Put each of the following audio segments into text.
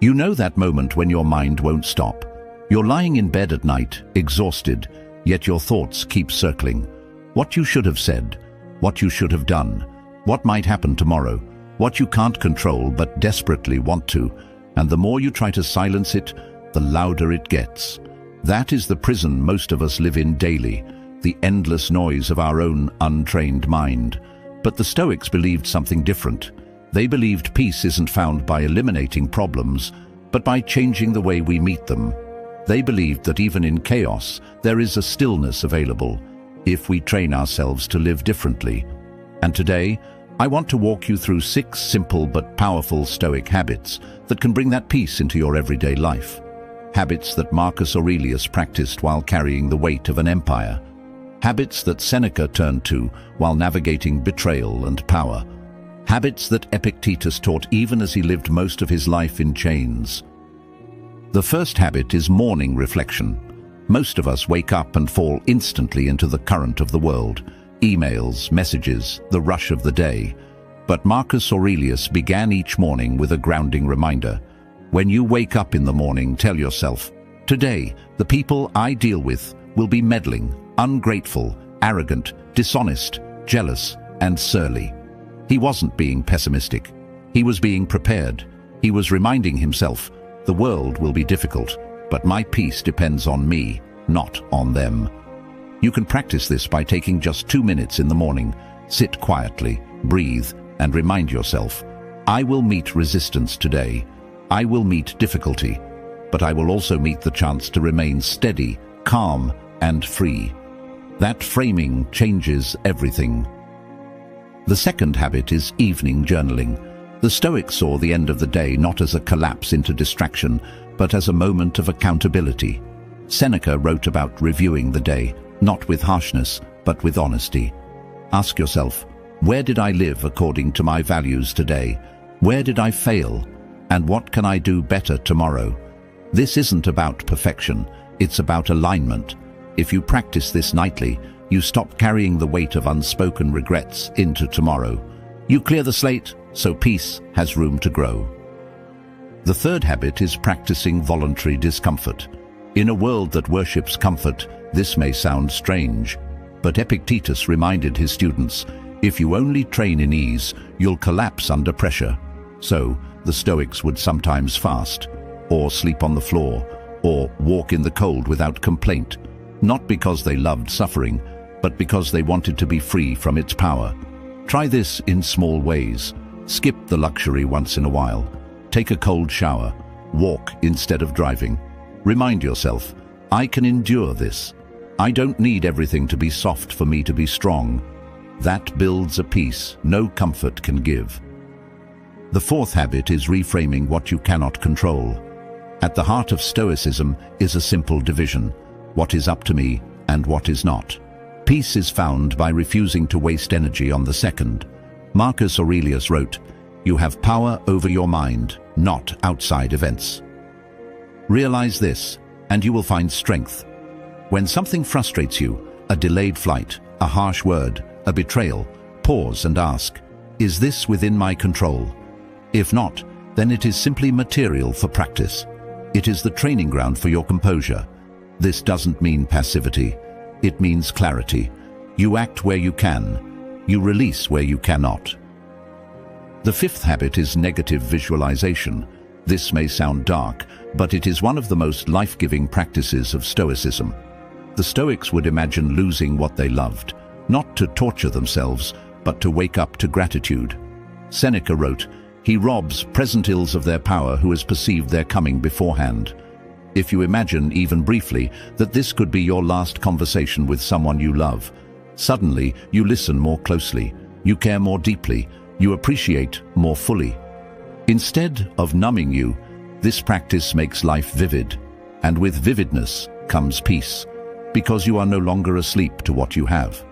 You know that moment when your mind won't stop. You're lying in bed at night, exhausted, yet your thoughts keep circling. What you should have said, what you should have done, what might happen tomorrow, what you can't control but desperately want to, and the more you try to silence it, the louder it gets. That is the prison most of us live in daily, the endless noise of our own untrained mind. But the Stoics believed something different. They believed peace isn't found by eliminating problems, but by changing the way we meet them. They believed that even in chaos, there is a stillness available, if we train ourselves to live differently. And today, I want to walk you through 6 simple but powerful Stoic habits that can bring that peace into your everyday life. Habits that Marcus Aurelius practiced while carrying the weight of an empire. Habits that Seneca turned to while navigating betrayal and power. Habits that Epictetus taught even as he lived most of his life in chains. The first habit is morning reflection. Most of us wake up and fall instantly into the current of the world. Emails, messages, the rush of the day. But Marcus Aurelius began each morning with a grounding reminder. When you wake up in the morning, tell yourself, today, the people I deal with will be meddling, ungrateful, arrogant, dishonest, jealous, and surly. He wasn't being pessimistic. He was being prepared. He was reminding himself, the world will be difficult, but my peace depends on me, not on them. You can practice this by taking just 2 minutes in the morning. Sit quietly, breathe, and remind yourself, I will meet resistance today. I will meet difficulty, but I will also meet the chance to remain steady, calm, and free. That framing changes everything. The second habit is evening journaling. The Stoics saw the end of the day not as a collapse into distraction, but as a moment of accountability. Seneca wrote about reviewing the day, not with harshness, but with honesty. Ask yourself, where did I live according to my values today? Where did I fail? And what can I do better tomorrow? This isn't about perfection, it's about alignment. If you practice this nightly, you stop carrying the weight of unspoken regrets into tomorrow. You clear the slate, so peace has room to grow. The third habit is practicing voluntary discomfort. In a world that worships comfort, this may sound strange, but Epictetus reminded his students, if you only train in ease, you'll collapse under pressure. So, the Stoics would sometimes fast, or sleep on the floor, or walk in the cold without complaint, not because they loved suffering, but because they wanted to be free from its power. Try this in small ways. Skip the luxury once in a while. Take a cold shower. Walk instead of driving. Remind yourself, I can endure this. I don't need everything to be soft for me to be strong. That builds a peace no comfort can give. The fourth habit is reframing what you cannot control. At the heart of Stoicism is a simple division: what is up to me and what is not. Peace is found by refusing to waste energy on the second. Marcus Aurelius wrote, "You have power over your mind, not outside events." Realize this, and you will find strength. When something frustrates you, a delayed flight, a harsh word, a betrayal, pause and ask, is this within my control? If not, then it is simply material for practice. It is the training ground for your composure. This doesn't mean passivity. It means clarity. You act where you can. You release where you cannot. The fifth habit is negative visualization. This may sound dark, but it is one of the most life-giving practices of Stoicism. The Stoics would imagine losing what they loved, not to torture themselves, but to wake up to gratitude. Seneca wrote, "He robs present ills of their power who has perceived their coming beforehand." If you imagine, even briefly, that this could be your last conversation with someone you love, suddenly you listen more closely, you care more deeply, you appreciate more fully. Instead of numbing you, this practice makes life vivid, and with vividness comes peace, because you are no longer asleep to what you have.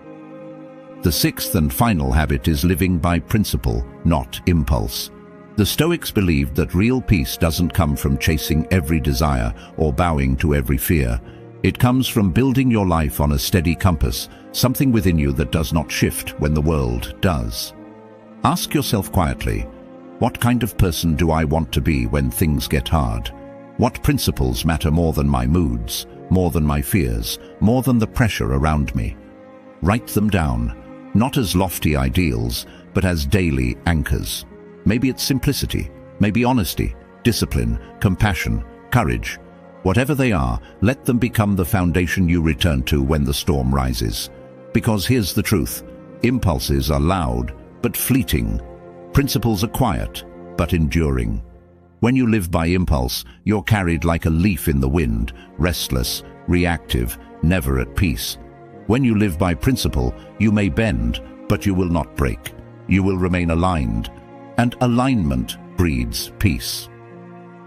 The sixth and final habit is living by principle, not impulse. The Stoics believed that real peace doesn't come from chasing every desire or bowing to every fear. It comes from building your life on a steady compass, something within you that does not shift when the world does. Ask yourself quietly, What kind of person do I want to be when things get hard? What principles matter more than my moods, more than my fears, more than the pressure around me? Write them down, not as lofty ideals, but as daily anchors. Maybe it's simplicity, maybe honesty, discipline, compassion, courage. Whatever they are, let them become the foundation you return to when the storm rises. Because here's the truth: impulses are loud, but fleeting. Principles are quiet, but enduring. When you live by impulse, you're carried like a leaf in the wind, restless, reactive, never at peace. When you live by principle, you may bend, but you will not break. You will remain aligned, and alignment breeds peace.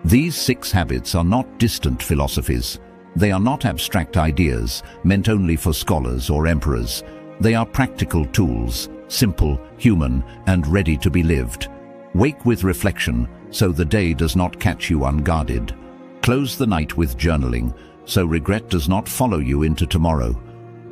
These 6 habits are not distant philosophies. They are not abstract ideas meant only for scholars or emperors. They are practical tools, simple, human, and ready to be lived. Wake with reflection, so the day does not catch you unguarded. Close the night with journaling, so regret does not follow you into tomorrow.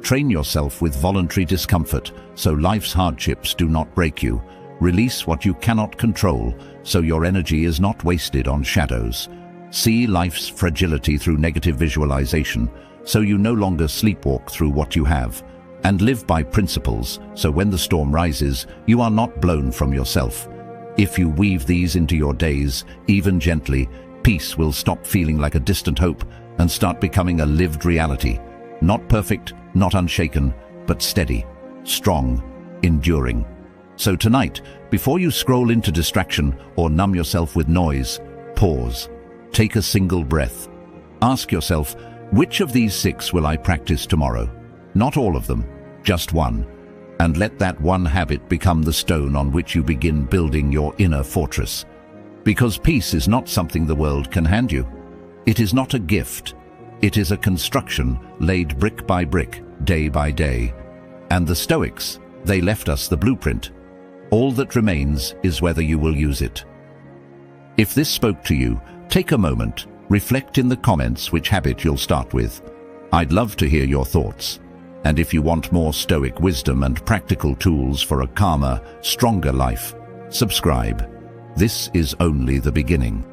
Train yourself with voluntary discomfort, so life's hardships do not break you. Release what you cannot control, so your energy is not wasted on shadows. See life's fragility through negative visualization, so you no longer sleepwalk through what you have. And live by principles, so when the storm rises, you are not blown from yourself. If you weave these into your days, even gently, peace will stop feeling like a distant hope and start becoming a lived reality. Not perfect, not unshaken, but steady, strong, enduring. So tonight, before you scroll into distraction or numb yourself with noise, pause. Take a single breath. Ask yourself, which of these 6 will I practice tomorrow? Not all of them, just one. And let that one habit become the stone on which you begin building your inner fortress. Because peace is not something the world can hand you. It is not a gift. It is a construction laid brick by brick, day by day. And the Stoics, they left us the blueprint. All that remains is whether you will use it. If this spoke to you, take a moment, reflect in the comments which habit you'll start with. I'd love to hear your thoughts. And if you want more Stoic wisdom and practical tools for a calmer, stronger life, subscribe. This is only the beginning.